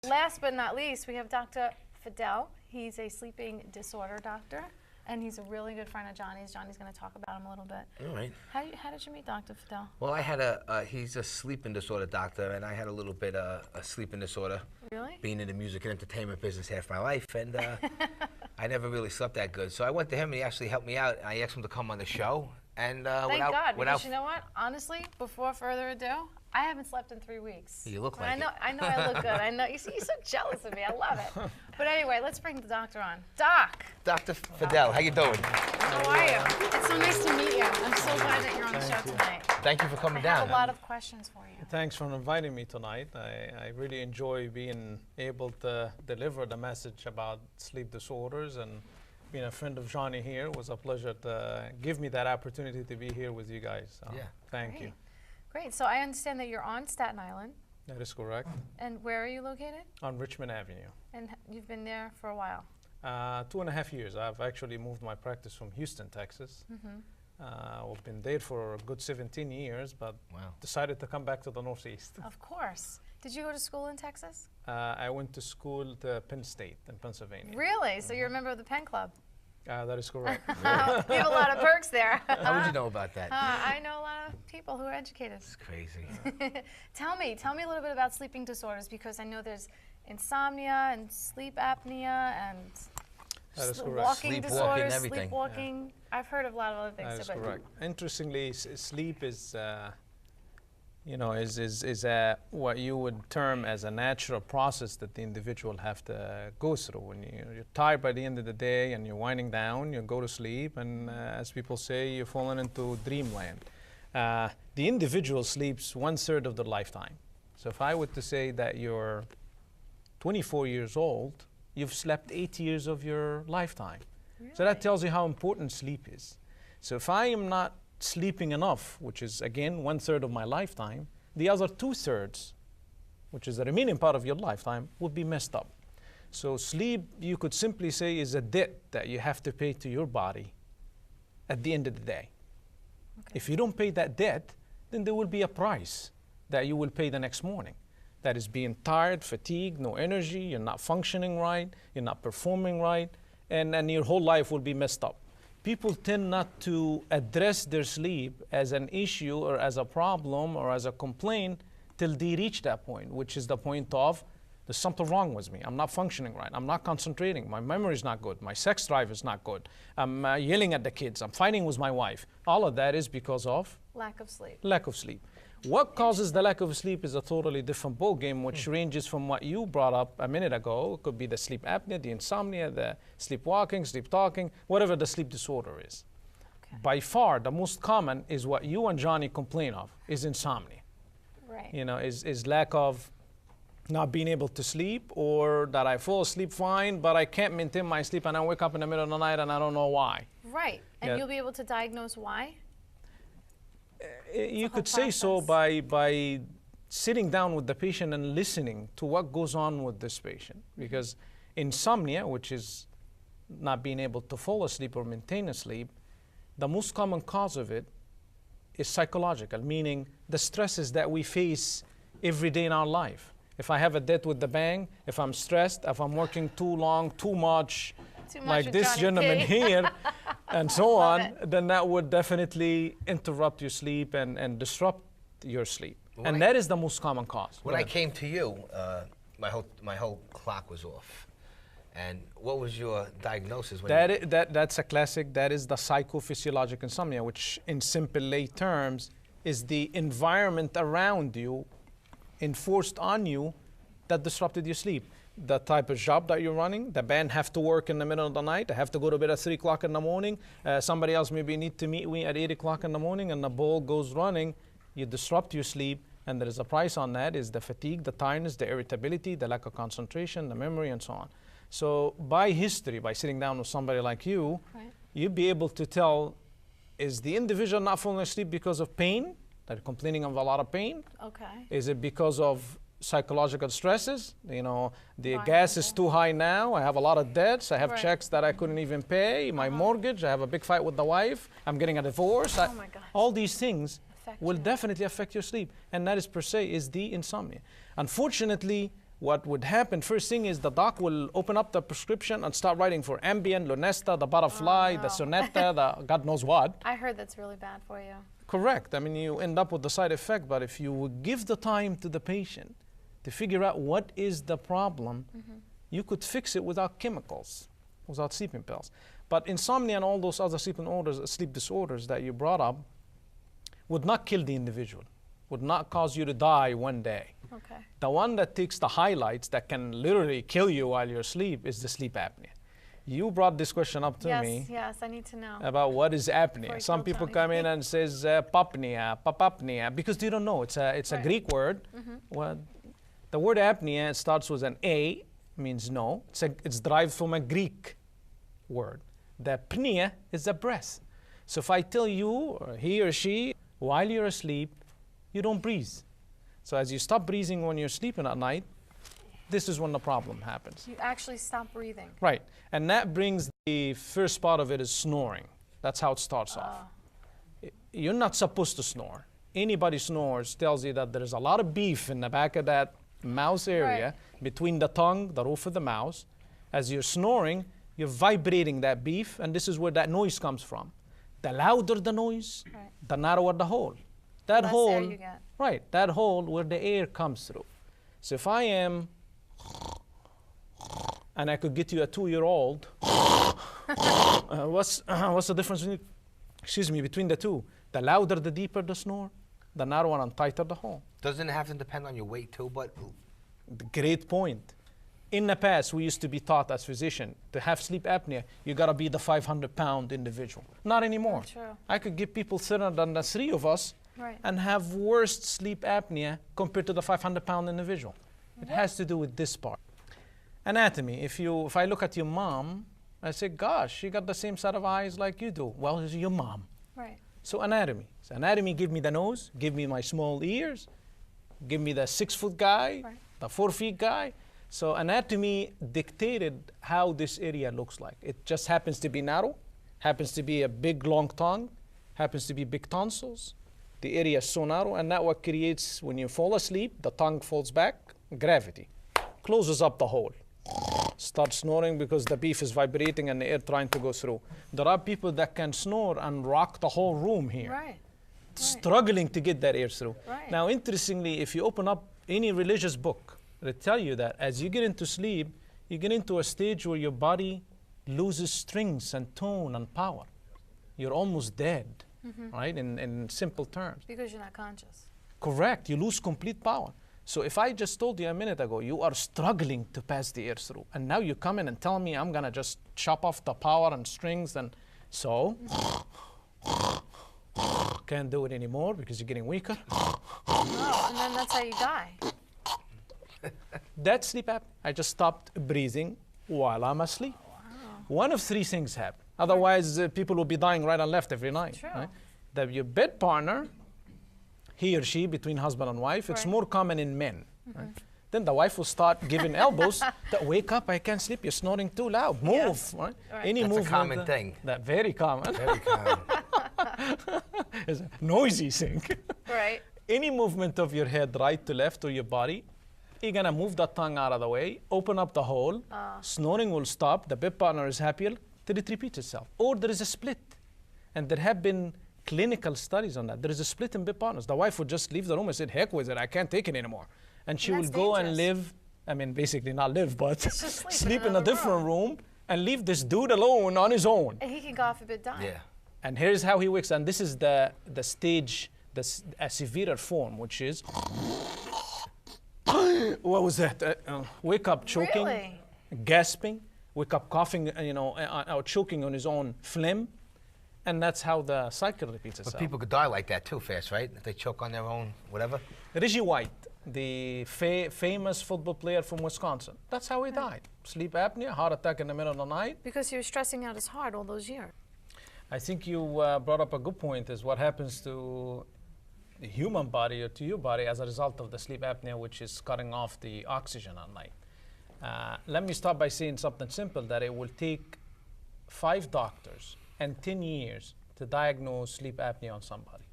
last but not least, we have Dr. Fadil. He's a sleeping disorder doctor, and he's a really good friend of Johnny's. Johnny's going to talk about him a little bit. All right. How did you meet Dr. Fadil? Well, I had he's a sleeping disorder doctor, and I had a little bit of a sleeping disorder. Really? Being in the music and entertainment business half my life, and I never really slept that good. So I went to him, and he actually helped me out. I asked him to come on the show, and Thank God, because you know what? Honestly, before further ado, I haven't slept in 3 weeks. You look like I know I look good. I know. You see, you're so jealous of me. I love it. But anyway, let's bring the doctor on. Doc. Dr. Fadil, how you doing? How are you? It's so nice to meet you. I'm so glad that you're on the show tonight. Thank you for coming I have down. a lot of questions for you. Thanks for inviting me tonight. I really enjoy being able to deliver the message about sleep disorders, and being a friend of Johnny here was a pleasure to give me that opportunity to be here with you guys. So Yeah. Thank you. Great. So I understand that you're on Staten Island. That is correct. And where are you located? On Richmond Avenue. And you've been there for a while. 2.5 years. I've actually moved my practice from Houston, Texas. I've been there for a good 17 years, but decided to come back to the Northeast. Of course. Did you go to school in Texas? I went to school to Penn State in Pennsylvania. Really? So you're a member of the Penn Club? That is correct. You have a lot of perks there. How would you know about that? I know a lot of people who are educated. It's crazy. Tell me a little bit about sleeping disorders, because I know there's insomnia and sleep apnea and That is correct. walking Sleepwalking, disorders, everything. sleepwalking. I've heard of a lot of other things. That is too, but correct. Interestingly, sleep is, what you would term as a natural process that the individual have to go through. When you're tired by the end of the day and you're winding down, you go to sleep, and as people say, you're falling into dreamland. The individual sleeps 1/3 of their lifetime. So if I were to say that you're 24 years old, you've slept 8 years of your lifetime. Really? So that tells you how important sleep is. So if I am not sleeping enough, which is again 1/3 of my lifetime, the other 2/3, which is the remaining part of your lifetime, would be messed up. So sleep, you could simply say, is a debt that you have to pay to your body at the end of the day. Okay. If you don't pay that debt, then there will be a price that you will pay the next morning. That is being tired, fatigued, no energy, you're not functioning right, you're not performing right, and your whole life will be messed up. People tend not to address their sleep as an issue or as a problem or as a complaint till they reach that point, which is the point of, there's something wrong with me. I'm not functioning right. I'm not concentrating. My memory is not good. My sex drive is not good. I'm yelling at the kids. I'm fighting with my wife. All of that is because of lack of sleep. Lack of sleep. What causes the lack of sleep is a totally different ballgame, which ranges from what you brought up a minute ago. It could be the sleep apnea, the insomnia, the sleepwalking, sleep talking, whatever the sleep disorder is. Okay. By far, the most common is what you and Johnny complain of, is insomnia. Right. You know, is lack of not being able to sleep, or that I fall asleep fine, but I can't maintain my sleep and I wake up in the middle of the night and I don't know why. Right. And Yeah. you'll be able to diagnose why? You could say so by sitting down with the patient and listening to what goes on with this patient. Because insomnia, which is not being able to fall asleep or maintain a sleep, the most common cause of it is psychological, meaning the stresses that we face every day in our life. If I have a debt with the bank, if I'm stressed, if I'm working too long, too much like with this Johnny gentleman P. here, and so on, it. then that would definitely interrupt your sleep and disrupt your sleep. When And that is the most common cause. When I came to you, my whole clock was off. And what was your diagnosis? When That's a classic. That is the psychophysiologic insomnia, which in simple lay terms is the environment around you enforced on you that disrupted your sleep. The type of job that you're running, the band have to work in the middle of the night, they have to go to bed at 3 o'clock in the morning, somebody else maybe need to meet me at 8 o'clock in the morning, and the ball goes running, you disrupt your sleep, and there is a price on that, is the fatigue, the tiredness, the irritability, the lack of concentration, the memory, and so on. So by history, by sitting down with somebody like you, Right. you'd be able to tell, is the individual not falling asleep because of pain, they're complaining of a lot of pain? Okay. Is it because of psychological stresses? You know, the gas is too high now, I have a lot of debts, I have Right. checks that I couldn't even pay, my mortgage, I have a big fight with the wife, I'm getting a divorce. Oh my gosh. All these things Affect will you. definitely affect your sleep, and that is per se is the insomnia. Unfortunately, what would happen, first thing is the doc will open up the prescription and start writing for Ambien, Lunesta, the Butterfly, the Sonetta, the God knows what. I heard that's really bad for you. Correct. I mean, you end up with the side effect, but if you would give the time to the patient to figure out what is the problem, you could fix it without chemicals, without sleeping pills. But insomnia and all those other sleep disorders that you brought up would not kill the individual, would not cause you to die one day. Okay. The one that takes the highlights that can literally kill you while you're asleep is the sleep apnea. You brought this question up to me. Yes, I need to know. About what is apnea. Some kill people Tony. come in and says papnea, papapnea, because they don't know. It's a Greek word. Well, the word apnea starts with an A, means no. It's derived from a Greek word. The pnea is a breath. So if I tell you, or he or she, while you're asleep, you don't breathe. So as you stop breathing when you're sleeping at night, this is when the problem happens. You actually stop breathing. Right. And that brings the first part of it is snoring. That's how it starts off. You're not supposed to snore. Anybody snores tells you that there's a lot of beef in the back of that mouth area between the tongue, the roof of the mouth. As you're snoring, you're vibrating that beef, and this is where that noise comes from. The louder the noise, the narrower the hole. That Less hole, air you get. right, that hole where the air comes through. So if I am, and I could get you a 2-year-old, what's the difference between the two? The louder, the deeper the snore, the narrower and tighter the hole. Doesn't it have to depend on your weight too? But Great point. In the past, we used to be taught as physicians to have sleep apnea, you gotta be the 500-pound individual. Not anymore. True. I could get people thinner than the three of us and have worse sleep apnea compared to the 500-pound individual. It has to do with this part. Anatomy. If I look at your mom, I say, gosh, she got the same set of eyes like you do. Well, it's your mom. Right. So anatomy. So anatomy, give me the nose, give me my small ears, give me the 6-foot guy, the 4-feet guy. So anatomy dictated how this area looks like. It just happens to be narrow, happens to be a big long tongue, happens to be big tonsils. The area is so narrow, and that what creates, when you fall asleep, the tongue falls back, gravity closes up the hole. Start snoring because the beef is vibrating and the air trying to go through. There are people that can snore and rock the whole room here, struggling to get that air through. Now, interestingly, if you open up any religious book, they tell you that as you get into sleep, you get into a stage where your body loses strength and tone and power. You're almost dead, right, in simple terms. Because you're not conscious. Correct. You lose complete power. So if I just told you a minute ago, you are struggling to pass the air through, and now you come in and tell me I'm going to just chop off the power and strings, and so can't do it anymore because you're getting weaker. Oh, and then that's how you die. That's sleep apnea. I just stopped breathing while I'm asleep. One of 3 things happen. Otherwise, people will be dying right and left every night. True. Right? That your bed partner, he or she, between husband and wife, it's more common in men. Right? Then the wife will start giving elbows that wake up, I can't sleep, you're snoring too loud, move. Right? Any that's movement, a common thing. That very common. Very common. It's a noisy thing. Right. Any movement of your head right to left or your body, you're gonna move that tongue out of the way, open up the hole, snoring will stop, the bed partner is happier, till it repeats itself. Or there is a split. And there have been clinical studies on that. There is a split in bed partners. The wife would just leave the room and say, heck with it, I can't take it anymore. And she will go and live, I mean, basically not live, but sleep in a different room and leave this dude alone on his own. And he can, God forbid, die. Yeah. And here's how he wakes. And this is the stage, a severer form, which is, what was that? Wake up choking, gasping, wake up coughing, or choking on his own phlegm. And that's how the cycle repeats itself. But people could die like that too fast, right? If they choke on their own, whatever. Reggie White, the famous football player from Wisconsin, that's how he died. Sleep apnea, heart attack in the middle of the night. Because he was stressing out his heart all those years. I think you brought up a good point, is what happens to the human body or to your body as a result of the sleep apnea, which is cutting off the oxygen at night. Let me start by saying something simple, that it will take 5 doctors and 10 years to diagnose sleep apnea on somebody.